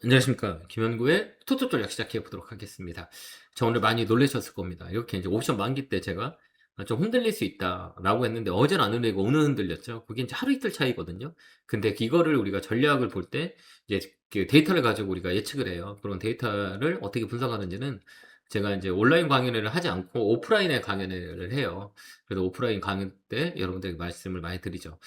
안녕하십니까. 김현구의 토토 전략 시작해 보도록 하겠습니다. 자, 오늘 많이 놀라셨을 겁니다. 이렇게 이제 옵션 만기 때 제가 좀 흔들릴 수 있다라고 했는데 어제는 안 흔들리고 오늘 흔들렸죠. 그게 이제 하루 이틀 차이거든요. 근데 이거를 우리가 전략을 볼 때 이제 그 데이터를 가지고 우리가 예측을 해요. 그런 데이터를 어떻게 분석하는지는 제가 이제 온라인 강연회를 하지 않고 오프라인에 강연회를 해요. 그래서 오프라인 강연 때 여러분들에게 말씀을 많이 드리죠.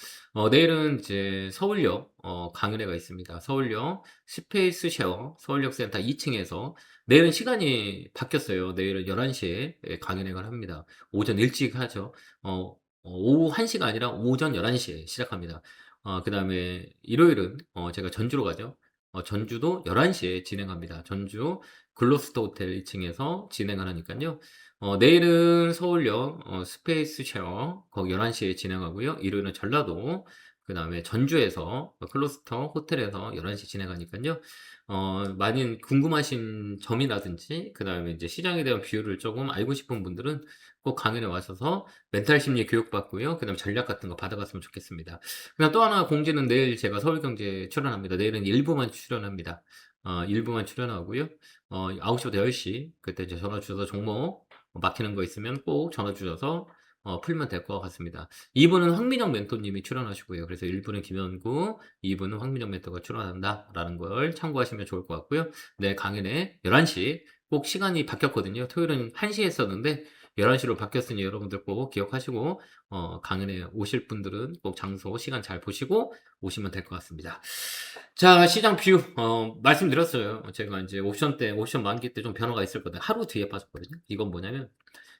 내일은 이제 서울역 강연회가 있습니다. 서울역 스페이스 쉐어 서울역 센터 2층에서 내일은 시간이 바뀌었어요. 내일은 11시에 강연회를 합니다. 오전 일찍 하죠. 오후 1시가 아니라 오전 11시에 시작합니다. 그 다음에 일요일은 제가 전주로 가죠. 전주도 11시에 진행합니다. 전주 글로스터 호텔 2층에서 진행을 하니까요. 내일은 서울역 스페이스 쉐어 거기 11시에 진행하고요. 일요일은 전라도 그 다음에 전주에서 클로스터 호텔에서 11시 진행하니까요. 많이 궁금하신 점이라든지 그 다음에 이제 시장에 대한 비율을 조금 알고 싶은 분들은 꼭 강연에 와셔서 멘탈 심리 교육 받고요. 그 다음에 전략 같은 거 받아갔으면 좋겠습니다. 그냥 또 하나 공지는 내일 제가 서울경제 출연합니다. 내일은 일부만 출연합니다. 일부만 출연하고요. 9시부터 10시 그때 이제 전화 주셔서 종목 막히는 거 있으면 꼭 전화 주셔서 풀면 될 것 같습니다. 2부는 황민영 멘토님이 출연하시고요. 그래서 1부는 김현구, 2부는 황민영 멘토가 출연한다라는 걸 참고하시면 좋을 것 같고요. 내 강연에 11시 꼭 시간이 바뀌었거든요. 토요일은 1시 했었는데 11시로 바뀌었으니 여러분들 꼭 기억하시고 강연에 오실 분들은 꼭 장소, 시간 잘 보시고 오시면 될 것 같습니다. 자, 시장 뷰 말씀드렸어요. 제가 이제 옵션 만기 때 좀 변화가 있을 거다. 하루 뒤에 빠졌거든요. 이건 뭐냐면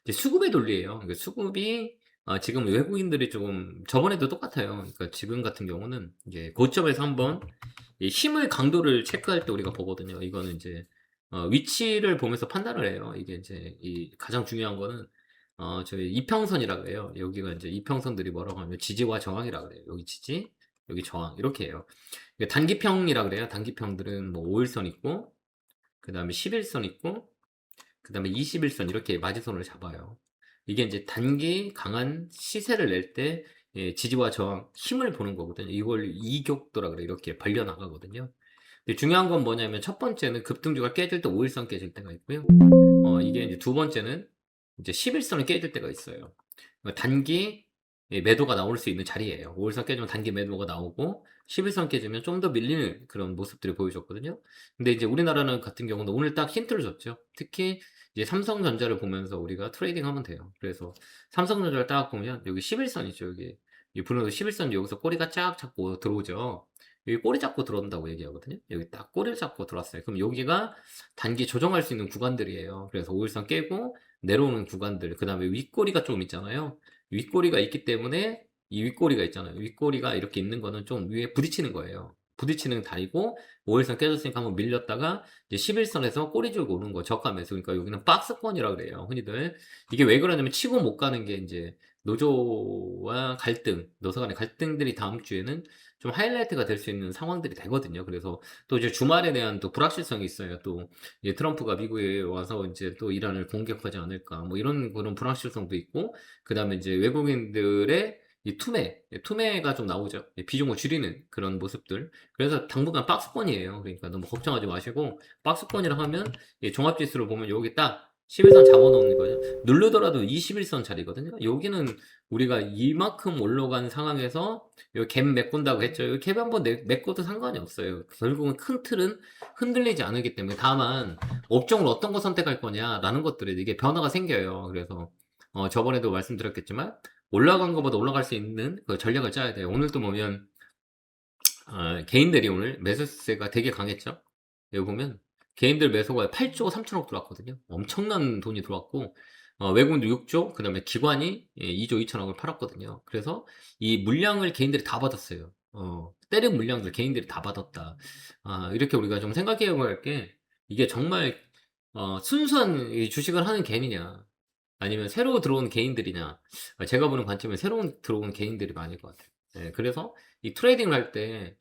이제 수급의 논리예요. 그러니까 수급이 지금 외국인들이 조금 저번에도 똑같아요. 그러니까 지금 같은 경우는 이제 고점에서 한번 이 힘을 강도를 체크할 때 우리가 보거든요. 이거는 이제 위치를 보면서 판단을 해요. 이게 이제 이 가장 중요한 거는 저희 이평선이라고 해요. 여기가 이제 이평선들이 뭐라고 하면 지지와 저항이라고 그래요. 여기 지지, 여기 저항 이렇게 해요. 이게 단기평이라 그래요. 단기평들은 뭐 5일선 있고 그 다음에 11선 있고 그 다음에 21선 이렇게 마지선을 잡아요. 이게 이제 단기 강한 시세를 낼 때 지지와 저항 힘을 보는 거거든요. 이걸 이격도라 그래 이렇게 벌려 나가거든요. 근데 중요한 건 뭐냐면 첫 번째는 급등주가 깨질 때 5일선 깨질 때가 있고요. 이게 이제 두 번째는 이제 11선을 깨질 때가 있어요. 그러니까 단기 매도가 나올 수 있는 자리예요. 5일선 깨지면 단기 매도가 나오고 11선 깨지면 좀 더 밀리는 그런 모습들이 보여줬거든요. 근데 이제 우리나라는 같은 경우는 오늘 딱 힌트를 줬죠. 특히 이제 삼성전자를 보면서 우리가 트레이딩 하면 돼요. 그래서 삼성전자를 딱 보면 여기 11선이죠. 여기 이 브루노도 11선 여기서 꼬리가 쫙 잡고 들어오죠. 여기 꼬리 잡고 들어온다고 얘기하거든요. 여기 딱 꼬리를 잡고 들어왔어요. 그럼 여기가 단기 조정할 수 있는 구간들이에요. 그래서 5일선 깨고 내려오는 구간들, 그 다음에 윗꼬리가 조금 있잖아요. 윗꼬리가 있기 때문에 이 윗꼬리가 있잖아요. 윗꼬리가 이렇게 있는 거는 좀 위에 부딪히는 거예요. 부딪히는 다리고 5일선 깨졌으니까 한번 밀렸다가 이제 11선에서 꼬리 줄고 오는 거 저가 매수. 그러니까 여기는 박스권이라고 그래요. 흔히들. 이게 왜 그러냐면 치고 못 가는 게 이제 노조와 갈등, 노사 간의 갈등들이 다음 주에는 좀 하이라이트가 될 수 있는 상황들이 되거든요. 그래서 또 이제 주말에 대한 또 불확실성이 있어요. 또 트럼프가 미국에 와서 이제 또 이란을 공격하지 않을까 뭐 이런 그런 불확실성도 있고 그 다음에 이제 외국인들의 이 투매가 좀 나오죠. 비중을 줄이는 그런 모습들. 그래서 당분간 박스권이에요. 그러니까 너무 걱정하지 마시고 박스권이라 하면 종합지수를 보면 여기 딱 11선 잡아놓는 거죠. 누르더라도 21선 자리거든요. 여기는 우리가 이만큼 올라간 상황에서 여기 갭 메꾼다고 했죠. 여기 갭 한번 메꿔도 상관이 없어요. 결국은 큰 틀은 흔들리지 않기 때문에 다만 업종을 어떤 거 선택할 거냐라는 것들이 이게 변화가 생겨요. 그래서 저번에도 말씀드렸겠지만 올라간 것보다 올라갈 수 있는 그 전략을 짜야 돼요. 오늘도 보면 개인들이 오늘 매수세가 되게 강했죠. 여기 보면 개인들 매수가 8조 3천억 들어왔거든요. 엄청난 돈이 들어왔고 외국인도 6조, 그 다음에 기관이 2조 2천억을 팔았거든요. 그래서 이 물량을 개인들이 다 받았어요. 때린 물량들 개인들이 다 받았다. 이렇게 우리가 좀 생각해 봐야 할 게 이게 정말 순수한 이 주식을 하는 개인이냐 아니면 새로 들어온 개인들이냐 제가 보는 관점은 새로 들어온 개인들이 많을 것 같아요. 예, 그래서 이 트레이딩을 할 때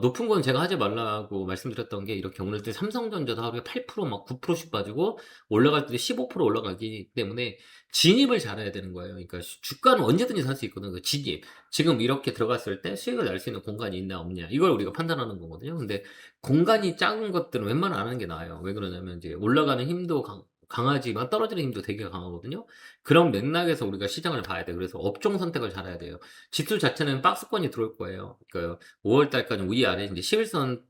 높은 건 제가 하지 말라고 말씀드렸던 게 이렇게 오늘 때 삼성전자도 하루에 8%막 9%씩 빠지고 올라갈 때 15% 올라가기 때문에 진입을 잘해야 되는 거예요. 그러니까 주가는 언제든지 살 수 있거든요. 그 진입. 지금 이렇게 들어갔을 때 수익을 낼 수 있는 공간이 있나 없냐. 이걸 우리가 판단하는 거거든요. 근데 공간이 작은 것들은 웬만하면 안 하는 게 나아요. 왜 그러냐면 이제 올라가는 힘도 강하지만 떨어지는 힘도 되게 강하거든요. 그런 맥락에서 우리가 시장을 봐야 돼요. 그래서 업종 선택을 잘해야 돼요. 지수 자체는 박스권이 들어올 거예요. 그러니까 5월 달까지 위아래 이제 11선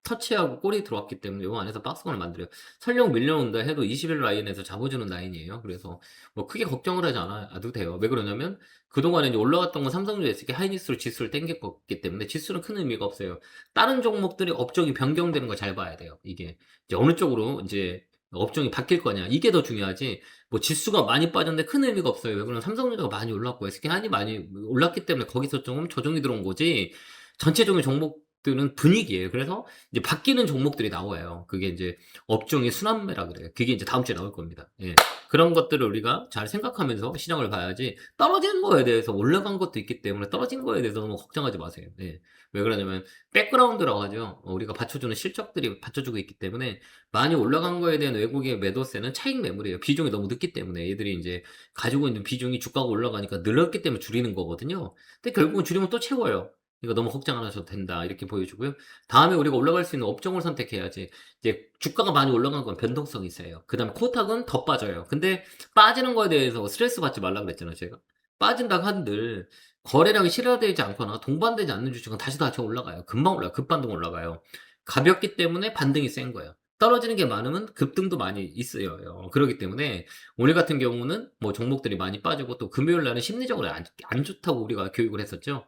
터치하고 골이 들어왔기 때문에 요 안에서 박스권을 만들어요. 설령 밀려온다 해도 20일 라인에서 잡아주는 라인이에요. 그래서 뭐 크게 걱정을 하지 않아도 돼요. 왜 그러냐면 그동안에 이제 올라갔던 건 삼성전자 SK 하이닉스로 지수를 땡겼기 때문에 지수는 큰 의미가 없어요. 다른 종목들이 업종이 변경되는 걸 잘 봐야 돼요. 이게 이제 어느 쪽으로 이제 업종이 바뀔 거냐 이게 더 중요하지. 뭐 지수가 많이 빠졌는데 큰 의미가 없어요. 왜 그러면 삼성전자가 많이 올랐고 SK하이닉스 많이 올랐기 때문에 거기서 좀 조정이 들어온 거지. 전체적인 종목들은 분위기예요. 그래서 이제 바뀌는 종목들이 나와요. 그게 이제 업종의 순환매라 그래요. 그게 이제 다음 주에 나올 겁니다. 예. 그런 것들을 우리가 잘 생각하면서 시장을 봐야지 떨어지는 거에 대해서 올라간 것도 있기 때문에 떨어진 거에 대해서 너무 걱정하지 마세요. 예. 왜 그러냐면 백그라운드라고 하죠. 우리가 받쳐주는 실적들이 받쳐주고 있기 때문에 많이 올라간 거에 대한 외국의 매도세는 차익 매물이에요. 비중이 너무 늦기 때문에 얘들이 이제 가지고 있는 비중이 주가가 올라가니까 늘었기 때문에 줄이는 거거든요. 근데 결국은 줄이면 또 채워요. 이거 너무 걱정 안 하셔도 된다. 이렇게 보여주고요. 다음에 우리가 올라갈 수 있는 업종을 선택해야지. 이제 주가가 많이 올라간 건 변동성이 있어요. 그 다음에 코탁은 더 빠져요. 근데 빠지는 거에 대해서 스트레스 받지 말라 그랬잖아요, 제가. 빠진다 한들 거래량이 실어되지 않거나 동반되지 않는 주식은 다시 올라가요. 금방 올라가요. 급반등 올라가요. 가볍기 때문에 반등이 센 거예요. 떨어지는 게 많으면 급등도 많이 있어요. 그렇기 때문에 오늘 같은 경우는 뭐 종목들이 많이 빠지고 또 금요일 날은 심리적으로 안 좋다고 우리가 교육을 했었죠.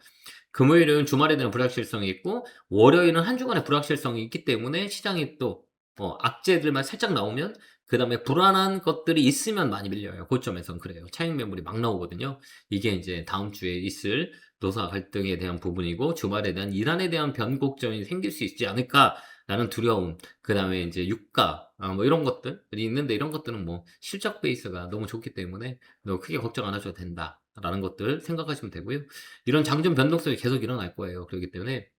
금요일은 주말에 대한 불확실성이 있고 월요일은 한 주간의 불확실성이 있기 때문에 시장이 또 악재들만 살짝 나오면 그 다음에 불안한 것들이 있으면 많이 밀려요. 고점에선 그래요. 차익 매물이 막 나오거든요. 이게 이제 다음 주에 있을 노사 갈등에 대한 부분이고 주말에 대한 이란에 대한 변곡점이 생길 수 있지 않을까라는 두려움. 그 다음에 이제 유가 뭐 이런 것들이 있는데 이런 것들은 뭐 실적 베이스가 너무 좋기 때문에 너무 크게 걱정 안 하셔도 된다라는 것들 생각하시면 되고요. 이런 장중 변동성이 계속 일어날 거예요. 그렇기 때문에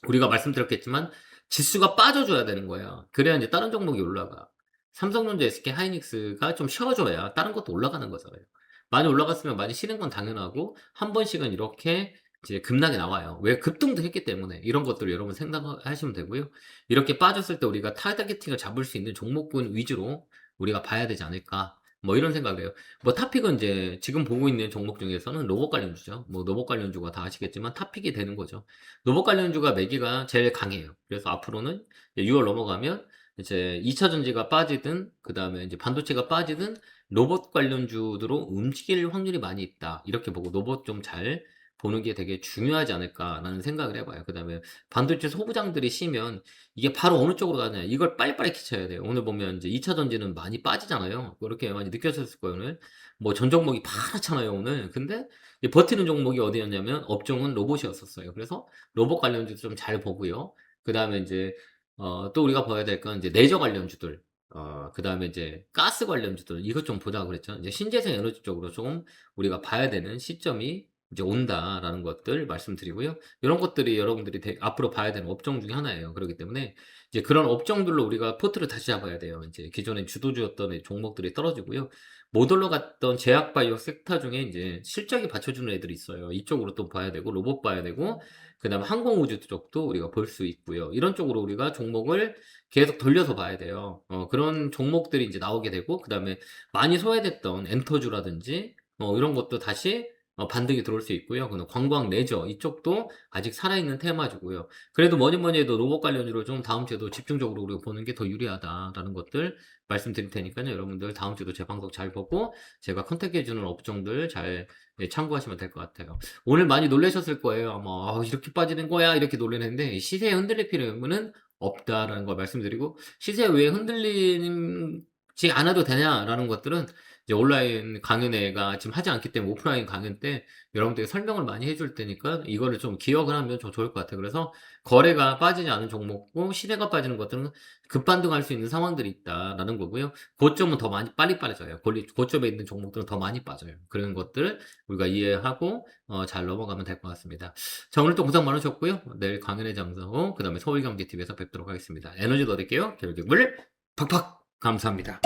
우리가 말씀드렸겠지만 지수가 빠져줘야 되는 거예요. 그래야 이제 다른 종목이 올라가. 삼성전자, SK 하이닉스가 좀 쉬어줘야 다른 것도 올라가는 거잖아요. 많이 올라갔으면 많이 쉬는 건 당연하고 한 번씩은 이렇게 이제 급락이 나와요. 왜 급등도 했기 때문에 이런 것들 여러분 생각하시면 되고요. 이렇게 빠졌을 때 우리가 타겟팅을 잡을 수 있는 종목군 위주로 우리가 봐야 되지 않을까. 뭐 이런 생각을 해요. 뭐 탑픽은 이제 지금 보고 있는 종목 중에서는 로봇 관련주죠. 뭐 로봇 관련주가 다 아시겠지만 탑픽이 되는 거죠. 로봇 관련주가 매기가 제일 강해요. 그래서 앞으로는 6월 넘어가면 이제 2차 전지가 빠지든 그 다음에 이제 반도체가 빠지든 로봇 관련주로 움직일 확률이 많이 있다. 이렇게 보고 로봇 좀 잘 보는 게 되게 중요하지 않을까라는 생각을 해봐요. 그 다음에 반도체 소부장들이 쉬면 이게 바로 어느 쪽으로 가냐. 이걸 빨리빨리 키쳐야 돼요. 오늘 보면 이제 2차 전지는 많이 빠지잖아요. 그렇게 많이 느껴졌을 거예요, 오늘. 뭐 전 종목이 파랗잖아요, 오늘. 근데 버티는 종목이 어디였냐면 업종은 로봇이었었어요. 그래서 로봇 관련주도 좀 잘 보고요. 그 다음에 이제 또 우리가 봐야 될 건 이제 레저 관련주들, 그 다음에 이제 가스 관련주들 이것 좀 보자 그랬죠. 이제 신재생 에너지 쪽으로 좀 우리가 봐야 되는 시점이 이제 온다라는 것들 말씀드리고요. 이런 것들이 여러분들이 앞으로 봐야 되는 업종 중에 하나예요. 그렇기 때문에 이제 그런 업종들로 우리가 포트를 다시 잡아야 돼요. 이제 기존에 주도주였던 종목들이 떨어지고요. 못 올라갔던 제약바이오 섹터 중에 이제 실적이 받쳐주는 애들이 있어요. 이쪽으로 또 봐야 되고 로봇 봐야 되고 그다음에 항공우주 쪽도 우리가 볼 수 있고요. 이런 쪽으로 우리가 종목을 계속 돌려서 봐야 돼요. 그런 종목들이 이제 나오게 되고 그다음에 많이 소외됐던 엔터주라든지 이런 것도 다시 반등이 들어올 수 있고요. 그다음 관광 레저 이쪽도 아직 살아있는 테마주고요. 그래도 뭐니 해도 로봇 관련주로 좀 다음 주에도 집중적으로 우리가 보는 게 더 유리하다라는 것들 말씀드릴 테니까요. 여러분들 다음 주도 제 방송 잘 보고 제가 컨택해주는 업종들 잘 참고하시면 될 것 같아요. 오늘 많이 놀라셨을 거예요. 아마 이렇게 빠지는 거야 이렇게 놀라는데 시세에 흔들릴 필요는 없다라는 걸 말씀드리고 시세 왜 흔들리지 않아도 되냐라는 것들은 이제 온라인 강연회가 지금 하지 않기 때문에 오프라인 강연 때 여러분들에게 설명을 많이 해줄 테니까 이거를 좀 기억을 하면 좀 좋을 것 같아요. 그래서 거래가 빠지지 않은 종목고 시세가 빠지는 것들은 급반등할 수 있는 상황들이 있다라는 거고요. 고점은 더 많이 빨리 빠져요. 고점에 있는 종목들은 더 많이 빠져요. 그런 것들을 우리가 이해하고 잘 넘어가면 될 것 같습니다. 자, 오늘 또 고생 많으셨고요. 내일 강연의 장사호 그다음에 서울경제TV에서 뵙도록 하겠습니다. 에너지 더 드릴게요. 결국물 팍팍 감사합니다.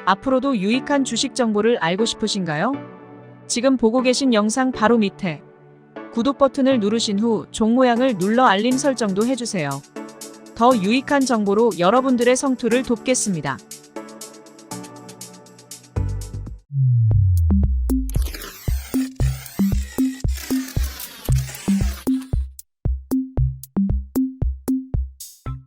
앞으로도 유익한 주식 정보를 알고 싶으신가요? 지금 보고 계신 영상 바로 밑에 구독 버튼을 누르신 후 종 모양을 눌러 알림 설정도 해주세요. 더 유익한 정보로 여러분들의 성투를 돕겠습니다.